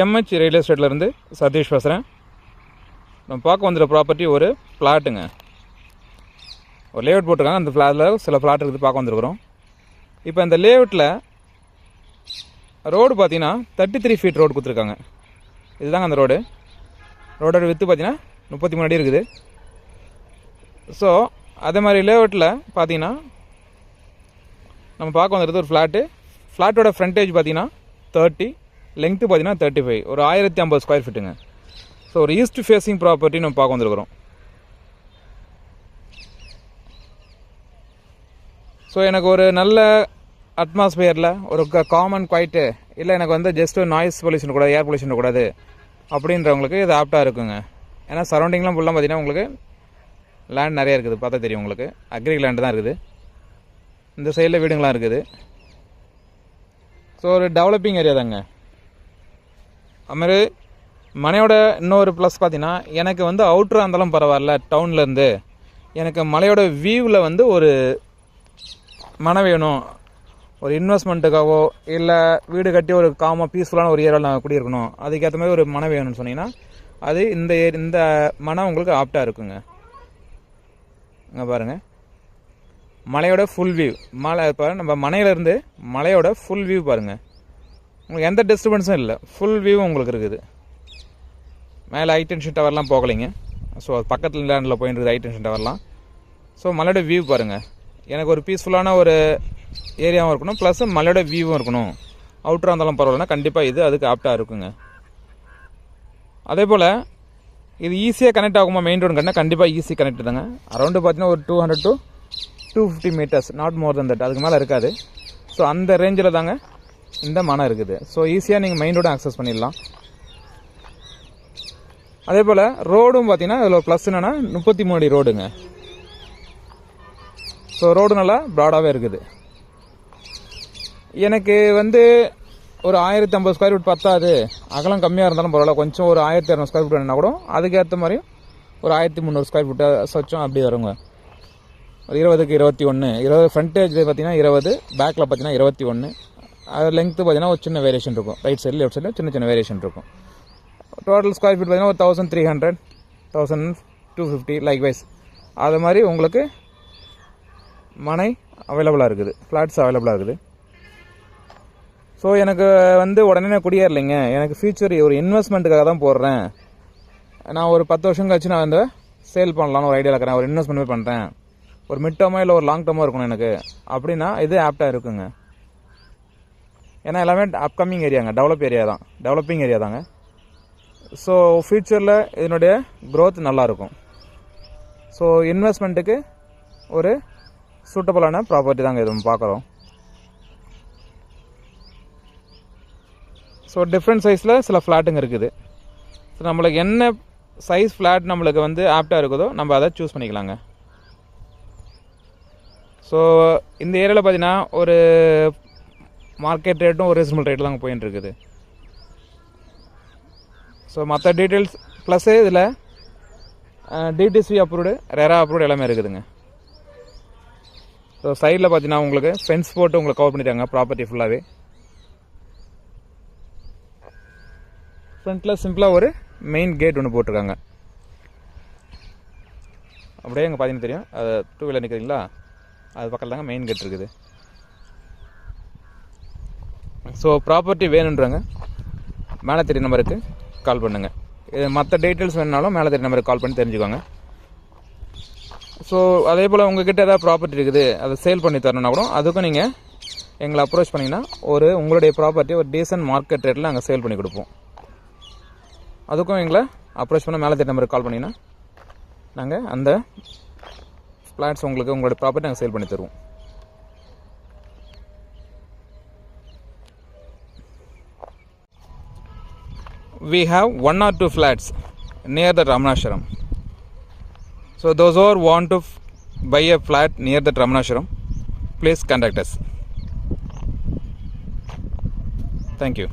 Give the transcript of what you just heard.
MH real எஸ்டேட்லேருந்து Satish பேசுகிறேன். நம்ம பார்க்க வந்துடுற ப்ராப்பர்ட்டி ஒரு ஃப்ளாட்டுங்க. ஒரு லேஅவுட் போட்டிருக்காங்க. அந்த ஃப்ளாட்டில் சில ஃப்ளாட் இருக்குது, பார்க்க வந்துருக்குறோம். இப்போ இந்த லேஅவுட்டில் ரோடு பார்த்தீங்கன்னா 33 ஃபீட் ரோடு கொடுத்துருக்காங்க. இதுதாங்க அந்த ரோடோட வித்து பார்த்தீங்கன்னா 33 அடி இருக்குது. ஸோ அதே மாதிரி லேஅவுட்டில் பார்த்தீங்கன்னா நம்ம பார்க்க வந்துடுறது ஒரு ஃப்ளாட்டோட ஃப்ரண்டேஜ் பார்த்தீங்கன்னா 30, லெங்க்த்து பார்த்தீங்கன்னா 35, ஒரு 1050 ஸ்கொயர் ஃபீட்டுங்க. ஸோ ஒரு ஈஸ்ட் ஃபேஸிங் ப்ராப்பர்ட்டி நம்ம பார்க்க வந்துருக்குறோம். ஸோ எனக்கு ஒரு நல்ல அட்மாஸ்பியரில் ஒரு காமன் குவைட்டு இல்லை, எனக்கு வந்து ஜஸ்ட் நாய்ஸ் பொல்யூஷன் கூடாது, ஏர் பொல்யூஷன் கூடாது அப்படின்றவங்களுக்கு இது ஆப்டாக இருக்குங்க. ஏன்னா சரௌண்டிங்லாம் ஃபுல்லாக பார்த்தீங்கன்னா உங்களுக்கு லேண்ட் நிறையா இருக்குது, பார்த்தா தெரியும் உங்களுக்கு. அக்ரி லேண்டு தான் இருக்குது. இந்த சைடில் வீடுங்களாம் இருக்குது. ஸோ ஒரு டெவலப்பிங் ஏரியா தாங்க. அதுமாதிரி மனையோட இன்னொரு ப்ளஸ் பார்த்தீங்கன்னா, எனக்கு வந்து அவுட்ராக இருந்தாலும் பரவாயில்ல, டவுன்லேருந்து எனக்கு மலையோட வியூவில் வந்து ஒரு மனை வேணும், ஒரு இன்வெஸ்ட்மெண்ட்டுக்காகவோ இல்லை வீடு கட்டி ஒரு பீஸ்ஃபுல்லான ஒரு ஏரியாவில் நான் குடியிருக்கணும், அதுக்கேற்ற மாதிரி ஒரு மனை வேணும்னு சொன்னீங்கன்னா அது இந்த மனை உங்களுக்கு ஆப்டாக இருக்குங்க. இங்கே பாருங்கள், மலையோட ஃபுல் வியூ. இப்போ நம்ம மனையிலேருந்து மலையோட ஃபுல் வியூ பாருங்கள். உங்களுக்கு எந்த டிஸ்டர்பன்ஸும் இல்லை, ஃபுல் வியூ உங்களுக்கு இருக்குது. மேலே ஹைடென்ஷன் டவர்லாம் போகலைங்க. ஸோ பக்கத்தில் லேண்டில் போயிட்டு ஹைடென்ஷன் டவர்லாம். ஸோ மலையோட வியூ பாருங்கள். எனக்கு ஒரு பீஸ்ஃபுல்லான ஒரு ஏரியாவும் இருக்கணும், ப்ளஸ் மலையோட வியூவும் இருக்கணும். அவுட்டராக இருந்தாலும் பரவாயில்லனா கண்டிப்பாக இது அதுக்கு ஆப்டாக இருக்குங்க. அதே போல் இது ஈஸியாக கனெக்ட் ஆகுமா மெயின் ரோடு கட்டினா கண்டிப்பாக ஈஸி கனெக்ட் தாங்க. அரௌண்டு பார்த்தீங்கன்னா ஒரு 200 to 250 metres, not more than that, அதுக்கு மேலே இருக்காது. ஸோ அந்த ரேஞ்சில் தாங்க இந்த மனை இருக்குது. ஸோ ஈஸியாக நீங்கள் மெயின் ரோடு ஆக்சஸ் பண்ணிடலாம். அதே போல் ரோடும் பார்த்தீங்கன்னா இதில் ப்ளஸ் என்னென்னா 33 அடி ரோடுங்க. ஸோ ரோடு நல்லா ப்ராடாகவே இருக்குது. எனக்கு வந்து ஒரு 1050 ஸ்கொயர் ஃபீட் பத்தாது, அகலம் கம்மியாக இருந்தாலும் பரவாயில்ல, கொஞ்சம் ஒரு 1200 ஸ்கொயர் ஃபீட் வேணுன்னா கூட அதுக்கேற்ற மாதிரியும் ஒரு 1300 ஸ்கொயர் ஃபீட்டை சொச்சம் அப்படி வருங்க. ஒரு 20க்கு 21, ஃப்ரண்டேஜ் பார்த்தீங்கன்னா 20, பேக்கில் பார்த்தீங்கன்னா 21. அது லெங்க்த்து பார்த்தீங்கன்னா ஒரு சின்ன வேரியேஷன் இருக்கும். ரைட் சைடில் லெஃப்ட் சைடில் சின்ன வேரியேஷன் இருக்கும். டோட்டல் ஸ்கொயர் ஃபீட் பார்த்தீங்கன்னா ஒரு 1300, 1250 லைக் வைஸ். அது மாதிரி உங்களுக்கு மனை அவைலபிளாக இருக்குது, ஃப்ளாட்ஸ் அவைலபிளாக இருக்குது. ஸோ எனக்கு வந்து உடனே குடியேறலைங்க, எனக்கு ஃபியூச்சர் ஒரு இன்வெஸ்ட்மெண்ட்டுக்காக தான் போடுறேன், நான் ஒரு 10 வருஷம் கழிச்சு நான் வந்து சேல் பண்ணலான்னு ஒரு ஐடியா இருக்கிறேன், ஒரு இன்வெஸ்ட்மெண்ட் பண்ணுறேன், ஒரு மிட் டேர்மோ இல்லை ஒரு லாங் டேர்மோ இருக்கணும் எனக்கு அப்படின்னா இது ஆப்டாக இருக்குங்க. ஏன்னா எல்லாமே அப்கமிங் ஏரியாங்க, டெவலப்பிங் ஏரியா தாங்க. ஸோ ஃப்யூச்சரில் இதனுடைய க்ரோத் நல்லாயிருக்கும். ஸோ இன்வெஸ்ட்மெண்ட்டுக்கு ஒரு சூட்டபுளான ப்ராப்பர்ட்டி தாங்க இது பார்க்குறோம். ஸோ டிஃப்ரெண்ட் சைஸில் சில ஃப்ளாட்டுங்க இருக்குது. ஸோ நம்மளுக்கு என்ன சைஸ் ஃப்ளாட் நம்மளுக்கு வந்து ஆப்டாக இருக்குதோ நம்ம அதை சூஸ் பண்ணிக்கலாங்க. ஸோ இந்த ஏரியாவில் பார்த்தீங்கன்னா ஒரு மார்க்கெட் ரேட்டும் ஒரு ரீசனபிள் ரேட்டில் தாங்க போயின்னு இருக்குது. ஸோ மற்ற டீட்டெயில்ஸ் ப்ளஸ்ஸு இதில் டிடிசி அப்ரூவ்டு, ரெரா அப்ரூவ்டு எல்லாமே இருக்குதுங்க. ஸோ சைடில் பார்த்தீங்கன்னா உங்களுக்கு ஃபென்ஸ் போட்டு உங்களுக்கு கவர் பண்ணிட்டாங்க ப்ராப்பர்ட்டி ஃபுல்லாகவே. ஃப்ரண்ட்டில் சிம்பிளாக ஒரு மெயின் கேட் ஒன்று போட்டிருக்காங்க. அப்படியே அங்கே பார்த்தீங்கன்னா தெரியும், அது 2 வீலர் நிற்கிறீங்களா, அது பக்கத்தில் தாங்க மெயின் கேட் இருக்குது. ஸோ ப்ராப்பர்ட்டி வேணுன்றாங்க மேலே தெரிய நம்பருக்கு கால் பண்ணுங்கள். இது மற்ற டீட்டெயில்ஸ் வேணுனாலும் மேலே தெரிய நம்பருக்கு கால் பண்ணி தெரிஞ்சுக்கோங்க. ஸோ அதே போல் உங்கள்கிட்ட ஏதாவது ப்ராப்பர்ட்டி இருக்குது அதை சேல் பண்ணி தரணுன்னா கூட அதுக்கும் நீங்கள் எங்களை அப்ரோச் பண்ணிங்கன்னா உங்களுடைய ப்ராப்பர்ட்டி ஒரு டீசன்ட் மார்க்கெட் ரேட்டில் நாங்கள் சேல் பண்ணி கொடுப்போம். அதுக்கும் எங்களை அப்ரோச் பண்ண மேலே தெரிய நம்பருக்கு கால் பண்ணிங்கன்னா நாங்கள் அந்த ஃப்ளாட்ஸ் உங்களுடைய ப்ராப்பர்ட்டி நாங்கள் சேல் பண்ணி தருவோம். We have 1 or 2 flats near the Ramanaswaram. So those who want to buy a flat near the Ramanaswaram, please contact us. Thank you.